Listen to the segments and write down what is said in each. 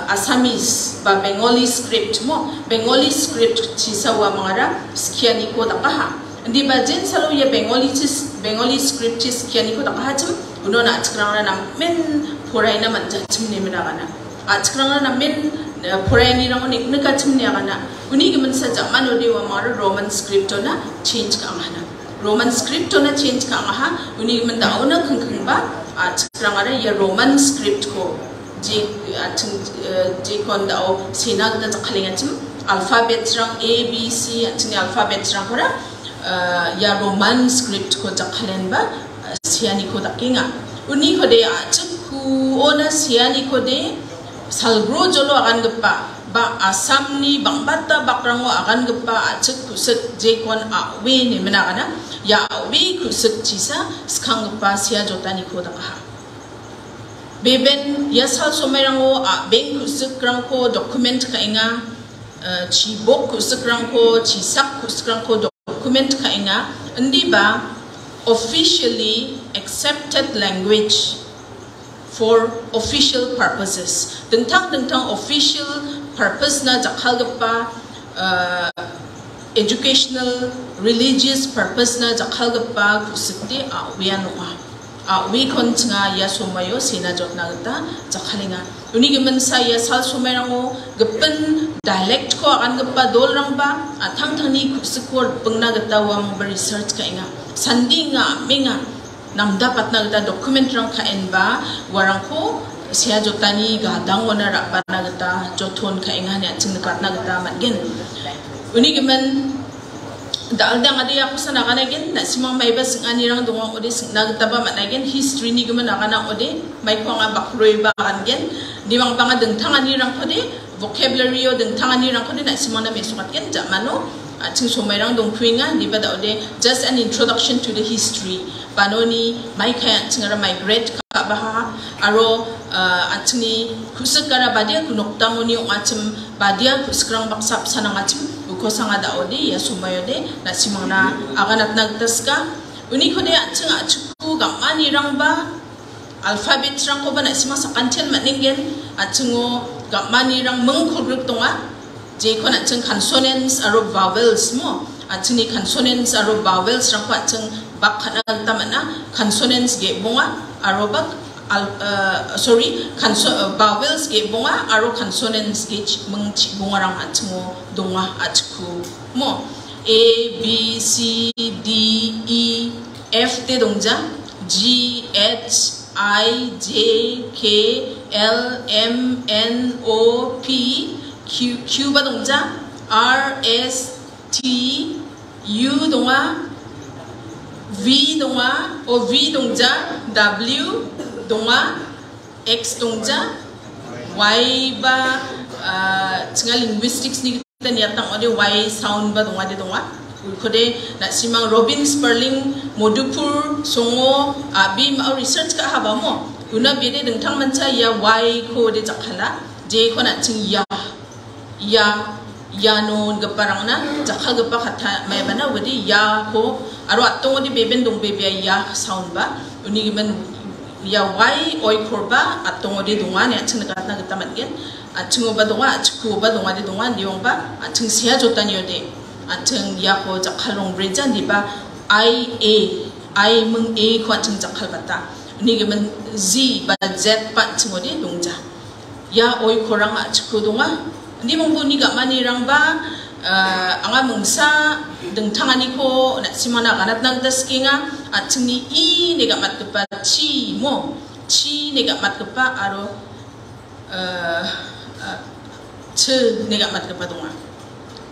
Assamese ba Bengali script mo Bengali script chisa wa mangara skiani ko takaha ndi ba jen salo ya Bengali script chis skiani ko takaha chum uno na achkrang na men porai na man chum ne mina kana achkrang na men porai ni rang nik nika chum ne kana uni gimen sa jaman odi wa mara Roman script na change ka ngana Roman script na change ka ngaha uni gimen da ona khang ba achkrang ara ya Roman script ko J kondao sinag na chakhalinga chum alphabet rang A B C achni alphabet rang kora ya Roman script ko chakhalen ba siani ko dakinga uni ko de achku ona siani ko de salgro jolo agan gpa ba Assam ni bangbata bakrango agan gpa achuk kusuk J kon awe ne mena kana ya awe kusuk chisa skang gpa sia jotani ko dakaha Beben yasal somerango beng kusukrang ko document ka inga chibok kusukrang ko chisak kusukrang ko document ka inga hindi ba officially accepted language for official purposes dengtang official purpose na jakhal pa educational religious purpose na jakhal pa kusukti awian wa we kontinga ya somayo sina jot na gata jakhalinga uni gimen sa ya sal somerango gepen dialect ko akan gepa dol rang ba athang thani kusikor pengna gata wam research ka inga sandinga menga namda patna gata document rang ka en ba warang ko sia jotani gadang wana ra patna gata jothon ka inga ne aching katna gata matgen uni gimen dal dang adi aku sana kana gen na simang may ba sing ani rang dungo odi sing nagtaba man again history ni gumen akana odi may ko nga bakroy ba kan gen di mang panga dengtang ani rang odi vocabulary o dengtang ani rang odi na simang na mesukat gen jamano aching somay rang dong twinga di ba da odi just an introduction to the history panoni may kaya chingara migrate ka ba aro achni kusakara badia kunoktang oni ong achim badia kuskrang baksap sanang achim ko sanga da odi ya sumayo de na simang na aganat nagtas ka uni ko de aching achuku gamani rang ba alphabet rang ko ba na simang sa kanchen maningen achingo gamani rang mengkhul group tonga je ko na aching consonants aro vowels mo achini consonants aro vowels rang ko aching bakhana tamana consonants ge bonga aro bak vowels ge bonga aro consonants ge mengchi bonga rang achingo donga achku mo A B C D E F te dongja G H I J K L M N O P Q ba dongja R S T U donga V donga O V dongja W donga X dongja Y ba tinga linguistics ni kita niatang ode Y sound ba donga de donga kode na simang Robin Sperling Modupur songo abi ma research ka haba mo una bede dengtang mancha ya Y ko de jakhala J ko na ting ya no gaparang na jakha gapa khatha mai bana wadi ya ko aro atong odi beben dong bebe ya sound ba uni gimen ya Y oi korba atong odi donga ne aching nakatna gata matgen aching ba donga achku ba donga de donga diong ba aching sia jotani ode aching ya ko jakhalong brejan di ba I mung A ko aching jakhal bata uni gimen Z ba Z pa aching odi dongja ya oi korang achku donga ndi mong bu ni ga mani rang ba anga mungsa dengtangani ko na simana kanat nang daskinga aching ni I ne ga mat pa chi mo chi ne ga mat pa aro che ne ga mat pa donga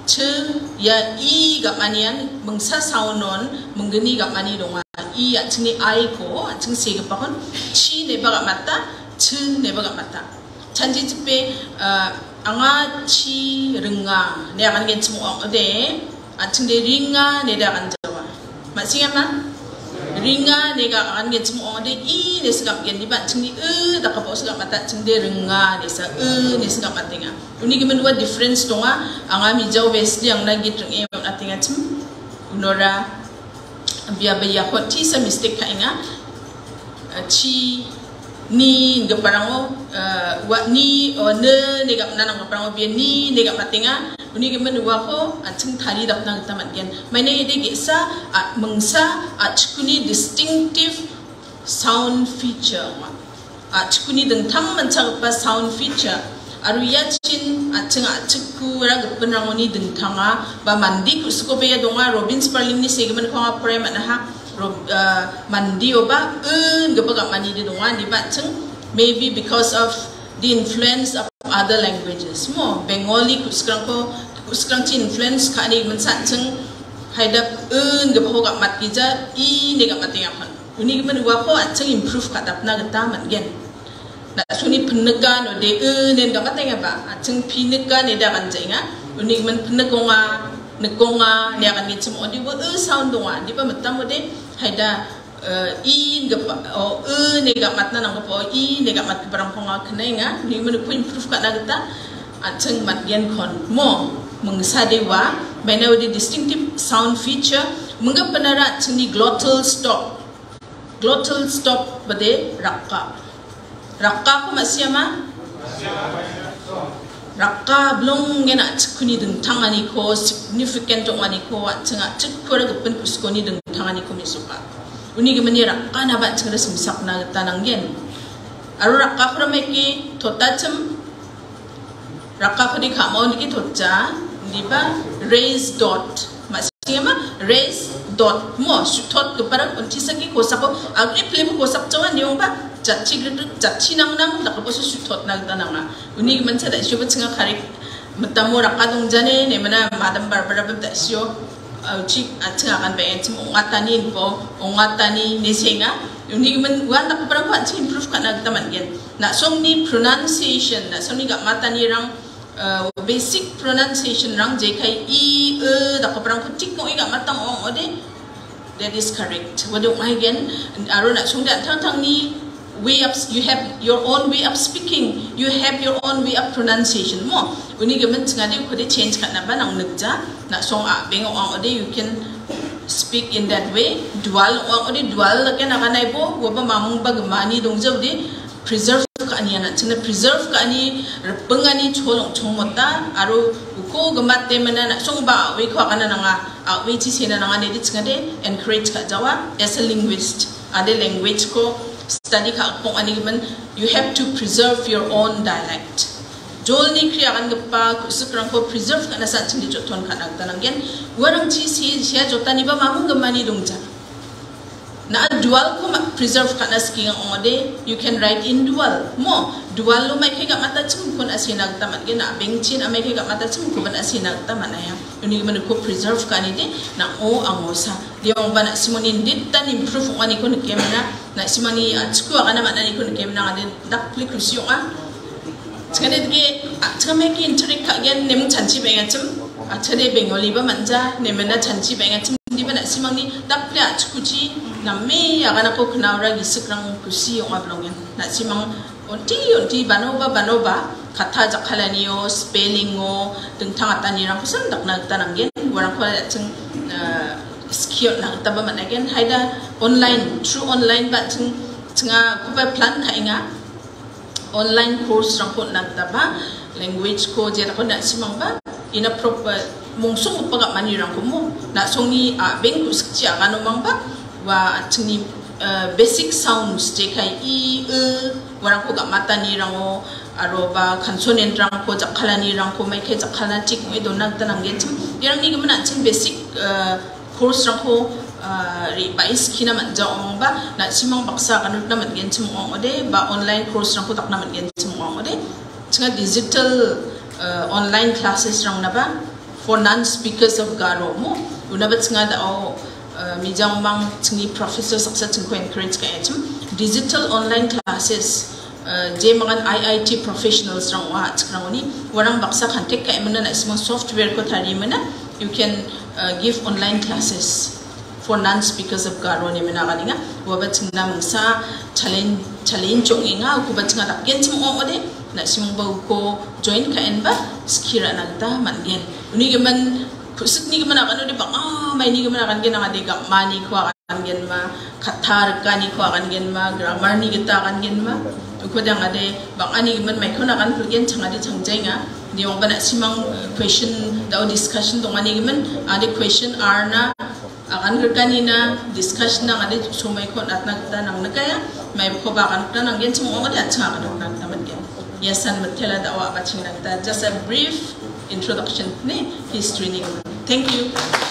che ya I ga manian mungsa saunon mungeni ga mani donga I aching ni I ko aching se ga pa kon chi ne ba ga mata che ne ba ga mata chanji jipe anga chi ringa ne akan gen semua ode aching de ringa ne da kan jawa masih kan ringa ne ga akan gen semua ode I ne segap gen di ba aching ni da ka pa segap mata aching de ringa ne sa ne segap matinga uni gimen dua difference donga anga mi jaw west yang lagi tring e atinga chim unora biya baya ko ti sa mistake ka inga chi ni nga parang wa ni o ne nega nanang parang bi ni nega matinga uni ge menwa ko achung thari dap nang taman gen maine ide ge sa mengsa achkuni distinctive sound feature achkuni dengthang manchak pa sound feature aru yachin achku ra ge penrangoni dengthanga ba mandi kusko be donga Robin Sperling ni segmen ko nga prime na ha mandi oba gabaga mani di dongan di baceng maybe because of the influence of other languages mo Bengali kuskrang chi influence ka ni mensaceng haidap gabaga mat gija I nega matinga kan uni gemen wa ko aceng improve ka dapna gata man gen na suni pennegan o de nen ga matinga ba aceng pinegan eda kan jenga uni gemen pennegonga nekonga ni akan ngicem odi wo sound donga di pa matam ode haida I gapa o nega matna nang po I nega mat barang ponga khnenga ni men ko improve ka nagta acheng mat gen kon mo mengsa dewa bena odi distinctive sound feature mengga penara chini glottal stop bade rakka ko masyama rakka blong ngena chkuni deng tangani ko significant ongani ko chenga chkora gupen kuskoni deng tangani ko misuka uni gemeni rakka na ba chkara simsak na tananggen aru rakka khra meki thotachem rakka khodi khamon ki thotcha diba raise dot masyama raise dot mo thot gupara untisaki ko sako agri plem ko sak chawa niong ba Jakchi nang nakaposo sutot nagdananga uni mansa da syo batsinga kharik matamo rakadong jane ne mana madam Barbara babda syo A.chik atsinga kan bayan tim ongatani nesenga uni man wan nakaparang pa improve ka nagtaman gen na songni pronunciation na songni ga matani rang basic pronunciation rang jekai I nakaparang ko tik ko iga matang ode that is correct wadong again arona songda tang ni you have your own way of speaking, you have your own way of pronunciation mo uni gemen ngade ko de change kana ba nang nagja na song bengo ang ode you can speak in that way dual ang ode dual ken akanay bo wo ba mamung ba gamani dongjaw de preserve ka ani na china preserve ka ani repengani cholong chongmota aru ko gamat de mana na song ba we ko kana nga we chi sena nga ne de ngade encourage ka jawa as a linguist ade language ko study ka kung animan you have to preserve your own dialect jol ni kriya kan gapa kusukrang ko preserve kana sa chindi joton kana tananggen warang chi siya jotani ba mamung gamani dongja na dual ko preserve kana sking ode you can write in dual mo dual lo mai kega mata chum kun asinag taman gen na bengchin amai kega mata chum kun asinag taman aya uni man ko preserve kani de na o angosa diong bana simonin dit tan improve ani ko kemna na simani achku kana manani ko kemna ngade dak pliklusyo a chane de chame ki intrik ka gen nem chanchi benga chum achade bengoli ba manja nemena chanchi benga chum di bana simangni dak pla achkuchi namme agana ko knaura gisikrang kusi ong ablongen na simang onti banoba kata jakhalaniyo spelling o dengthang atani rang kusan dak nagtananggen warang ko chung skill na taba managen haida online through online ba chung nga kuba plan khainga online course rang ko nagtaba language ko jera ko na simang ba inappropriate mungsung upaga manirang ko mo na songi beng kuskchi agano mangba wa chini basic sounds jekai warang ko ga mata ni rango aroba consonant rang ko jakhalani rang ko mai ke jakhalna tik me donang tanang ge chim yang ni gamana chim basic course rang ko revise kina man ja ong ba na simang baksa kanut na man gen chim ong ode ba online course rang ko tak na man gen chim ong ode chinga digital online classes rang na ba for non speakers of Garo mo unabat chinga da mijang mang chingi professor saksa chingko encourage ka chim digital online classes je mangan IIT professionals rang wa chkrangoni warang baksa khantek ka emana na simang software ko thari mana you can give online classes for non speakers of Garo ni mana galinga wabat chingna mangsa challenge inga ku bat chinga dakgen chim ode na simang bau ko join ka enba skira nagta mangen uni geman kusut ni geman akan ode ba mai ni geman akan gen nga de ga mani ko kan gen ma khatar kani ko kan gen ma grammar ni kita kan gen ma ko dang ade bang ani man mai khona kan gen changa de changjainga diong bana simang question da discussion dong ani man ade question arna akan kani na discussion na ade sumai ko atna ta nang na kaya mai ko ba kan ta nang gen chungo ade changa kan nang taman gen yasan matela da wa baching na ta just a brief introduction ni history ni. Thank you.